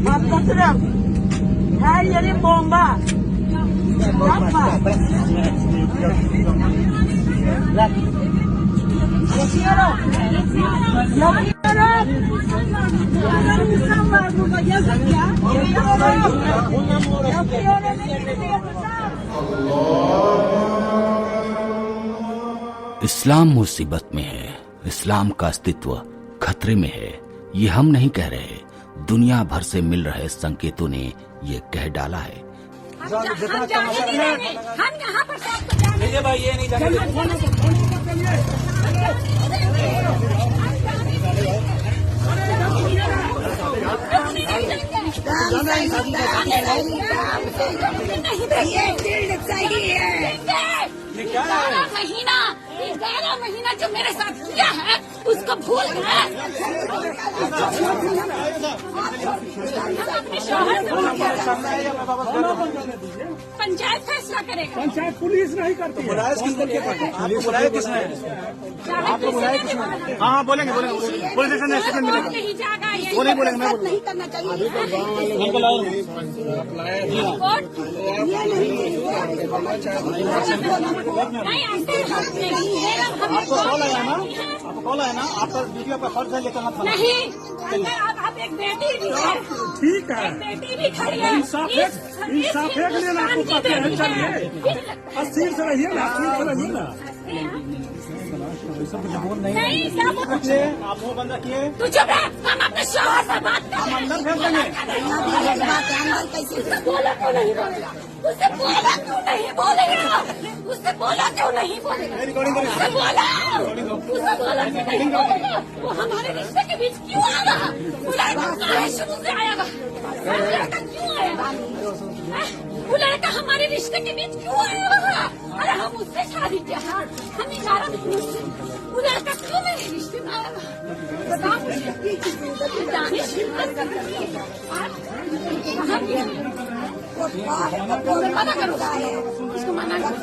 Patlatırım. Her yerin bomba. Yapma. Yapıyorum. Yapıyorum. Bunların insan var burada. Yazık ya. Yapıyorum. Yapıyorum. Hepsini yapacağım. इस्लाम मुसीबत में है। इस्लाम का अस्तित्व खतरे में है। ये हम नहीं कह रहे, दुनिया भर से मिल रहे संकेतों ने ये कह डाला है। हम यहाँ पर सबको भाई ये नहीं महीना जो मेरे साथ किया है उसको भूल गए। पंचायत फैसला करेगा। पंचायत पुलिस नहीं करती है। आपको बुलाया किसने? आपको बुलाया किसने? हाँ बोलेंगे पुलिस स्टेशन में स्टेटमेंट मिलेगा। नहीं जाएगा ये वो नहीं बोलेंगे, मैं नहीं करना चाहिए। नहीं आपको कॉल आया ना? आपको कॉल आया ना? आपका ड्यूटी आपका फर्ज है लेकर मत। नहीं अब एक बेटी भी है। ठीक है, एक बेटी भी खड़ी है। इंसाफ एक लेना आपको कहते हैं। चलिए अस्थिर से रहिए ना, अस्थिर से रहिए ना। नहीं क्या बोल आप मुँह बंद रखिए। तू चुप है। हम अपने शोहर से बात कर हम अंदर भेज देंगे। उससे बोला क्यों नहीं बोलेगा? उससे बोला क्यों नहीं बोलेगा? उससे बोला क्यों नहीं बोलेगा? उससे बोला क्यों नहीं बोलेगा? वो हमारे रिश्ते के बीच क्यों आएगा? वो लड़का कहाँ शुरू से आएगा? वो लड़का क्यों आएगा? वो लड़का हमारे रिश्ते के बीच क्यों आएगा? अरे हम उससे शादी किया, हम 11 महीने से। वो लड़का क्यों मेरे रिश्ते में आएगा? बताओ मुझे। दानिश मना करो उसको, मना करो।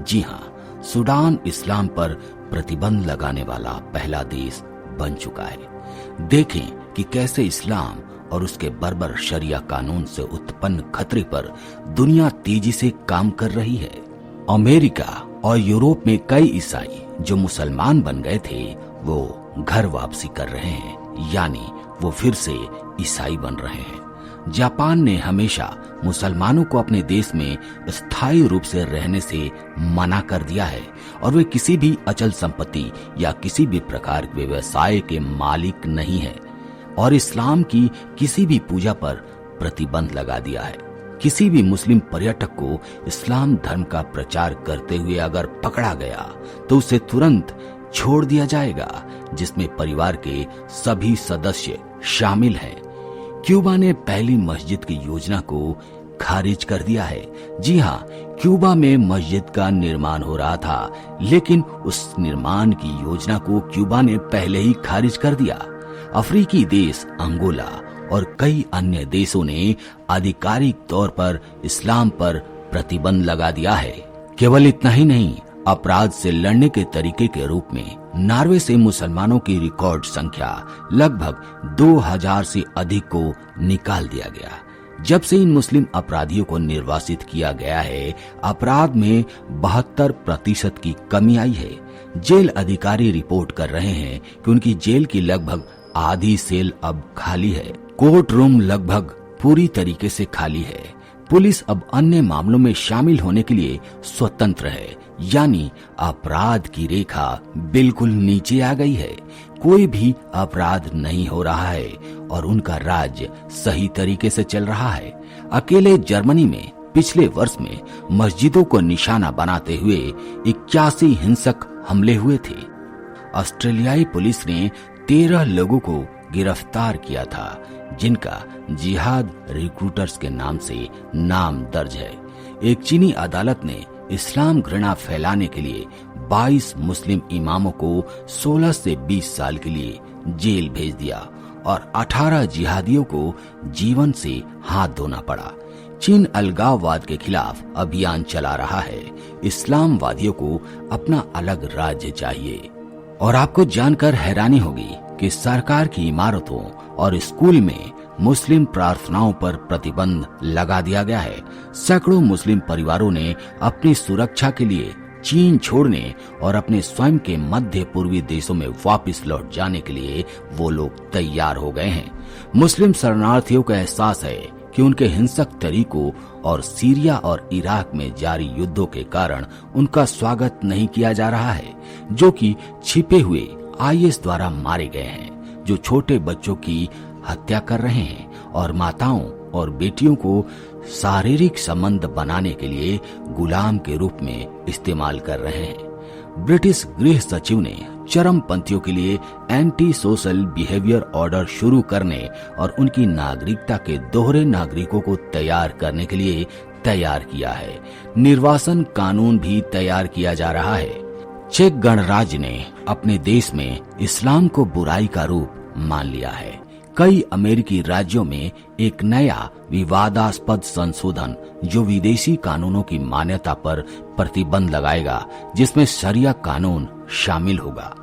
जी हाँ, सूडान इस्लाम पर प्रतिबंध लगाने वाला पहला देश बन चुका है। देखें कि कैसे इस्लाम और उसके बर्बर शरिया कानून से उत्पन्न खतरे पर दुनिया तेजी से काम कर रही है। अमेरिका और यूरोप में कई ईसाई जो मुसलमान बन गए थे वो घर वापसी कर रहे हैं, यानी वो फिर से ईसाई बन रहे हैं। जापान ने हमेशा मुसलमानों को अपने देश में स्थायी रूप से रहने से मना कर दिया है और वे किसी भी अचल संपत्ति या किसी भी प्रकार के व्यवसाय के मालिक नहीं है, और इस्लाम की किसी भी पूजा पर प्रतिबंध लगा दिया है। किसी भी मुस्लिम पर्यटक को इस्लाम धर्म का प्रचार करते हुए अगर पकड़ा गया तो उसे तुरंत छोड़ दिया जाएगा, जिसमें परिवार के सभी सदस्य शामिल हैं। क्यूबा ने पहली मस्जिद की योजना को खारिज कर दिया है। जी हाँ, क्यूबा में मस्जिद का निर्माण हो रहा था, लेकिन उस निर्माण की योजना को क्यूबा ने पहले ही खारिज कर दिया। अफ्रीकी देश अंगोला और कई अन्य देशों ने आधिकारिक तौर पर इस्लाम पर प्रतिबंध लगा दिया है। केवल इतना ही नहीं, अपराध से लड़ने के तरीके के रूप में नॉर्वे से मुसलमानों की रिकॉर्ड संख्या लगभग 2000 से अधिक को निकाल दिया गया। जब से इन मुस्लिम अपराधियों को निर्वासित किया गया है, अपराध में 72% की कमी आई है। जेल अधिकारी रिपोर्ट कर रहे हैं कि उनकी जेल की लगभग आधी सेल अब खाली है। कोर्ट रूम लगभग पूरी तरीके से खाली है। पुलिस अब अन्य मामलों में शामिल होने के लिए स्वतंत्र है, यानी अपराध की रेखा बिल्कुल नीचे आ गई है। कोई भी अपराध नहीं हो रहा है और उनका राज्य सही तरीके से चल रहा है। अकेले जर्मनी में पिछले वर्ष में मस्जिदों को निशाना बनाते हुए 81 हिंसक हमले हुए थे। ऑस्ट्रेलियाई पुलिस ने 13 लोगों को गिरफ्तार किया था, जिनका जिहाद रिक्रूटर्स के नाम से नाम दर्ज है। एक चीनी अदालत ने इस्लाम घृणा फैलाने के लिए 22 मुस्लिम इमामों को 16 से 20 साल के लिए जेल भेज दिया और 18 जिहादियों को जीवन से हाथ धोना पड़ा। चीन अलगाववाद के खिलाफ अभियान चला रहा है। इस्लामवादियों को अपना अलग राज्य चाहिए। और आपको जानकर हैरानी होगी कि सरकार की इमारतों और स्कूल में मुस्लिम प्रार्थनाओं पर प्रतिबंध लगा दिया गया है। सैकड़ों मुस्लिम परिवारों ने अपनी सुरक्षा के लिए चीन छोड़ने और अपने स्वयं के मध्य पूर्वी देशों में वापस लौट जाने के लिए वो लोग तैयार हो गए हैं। मुस्लिम शरणार्थियों का एहसास है कि उनके हिंसक तरीकों और सीरिया और इराक में जारी युद्धों के कारण उनका स्वागत नहीं किया जा रहा है, जो कि छिपे हुए आईएस द्वारा मारे गए हैं, जो छोटे बच्चों की हत्या कर रहे हैं और माताओं और बेटियों को शारीरिक संबंध बनाने के लिए गुलाम के रूप में इस्तेमाल कर रहे हैं। ब्रिटिश गृह सचिव ने चरमपंथियों के लिए एंटी सोशल बिहेवियर ऑर्डर शुरू करने और उनकी नागरिकता के दोहरे नागरिकों को तैयार करने के लिए तैयार किया है। निर्वासन कानून भी तैयार किया जा रहा है। चेक गणराज्य ने अपने देश में इस्लाम को बुराई का रूप मान लिया है। कई अमेरिकी राज्यों में एक नया विवादास्पद संशोधन जो विदेशी कानूनों की मान्यता पर प्रतिबंध लगाएगा, जिसमें शरिया कानून शामिल होगा।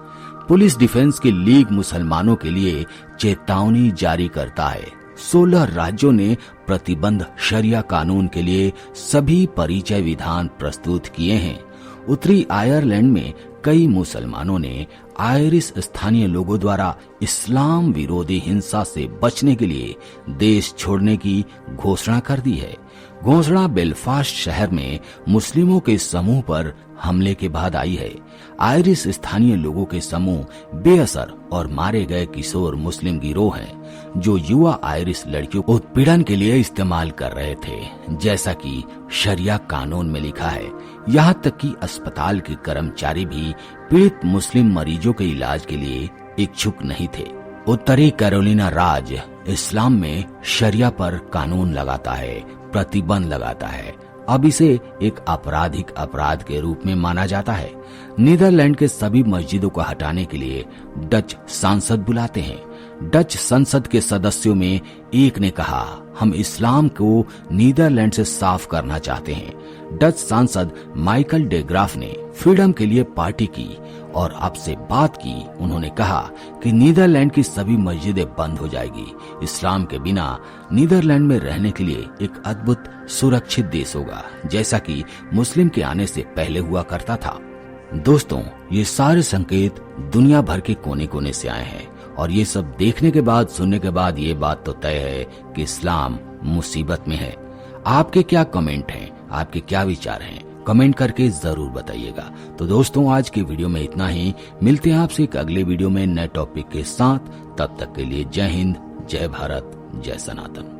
पुलिस डिफेंस की लीग मुसलमानों के लिए चेतावनी जारी करता है। 16 राज्यों ने प्रतिबंध शरिया कानून के लिए सभी परिचय विधान प्रस्तुत किए हैं। उत्तरी आयरलैंड में कई मुसलमानों ने आयरिश स्थानीय लोगों द्वारा इस्लाम विरोधी हिंसा से बचने के लिए देश छोड़ने की घोषणा कर दी है। घोषणा बेलफास्ट शहर में मुस्लिमों के समूह पर हमले के बाद आई है। आयरिश स्थानीय लोगों के समूह बेअसर और मारे गए किशोर मुस्लिम गिरोह हैं, जो युवा आयरिश लड़कियों को उत्पीड़न के लिए इस्तेमाल कर रहे थे, जैसा कि शरिया कानून में लिखा है। यहाँ तक कि अस्पताल के कर्मचारी भी पीड़ित मुस्लिम मरीजों के इलाज के लिए इच्छुक नहीं थे। उत्तरी कैरोलिना राज्य इस्लाम में शरिया पर कानून लगाता है, प्रतिबंध लगाता है। अब इसे एक आपराधिक अपराध के रूप में माना जाता है। नीदरलैंड के सभी मस्जिदों को हटाने के लिए डच सांसद बुलाते हैं। डच संसद के सदस्यों में एक ने कहा, हम इस्लाम को नीदरलैंड से साफ करना चाहते हैं। डच सांसद माइकल डे ग्राफ ने फ्रीडम के लिए पार्टी की और आपसे बात की। उन्होंने कहा कि नीदरलैंड की सभी मस्जिदें बंद हो जाएगी। इस्लाम के बिना नीदरलैंड में रहने के लिए एक अद्भुत सुरक्षित देश होगा, जैसा कि मुस्लिम के आने से पहले हुआ करता था। दोस्तों, ये सारे संकेत दुनिया भर के कोने कोने से आए हैं और ये सब देखने के बाद, सुनने के बाद ये बात तो तय है कि इस्लाम मुसीबत में है। आपके क्या कमेंट हैं? आपके क्या विचार हैं? कमेंट करके जरूर बताइएगा। तो दोस्तों, आज की वीडियो में इतना ही। मिलते हैं आपसे एक अगले वीडियो में नए टॉपिक के साथ। तब तक के लिए जय हिंद, जय भारत, जय सनातन।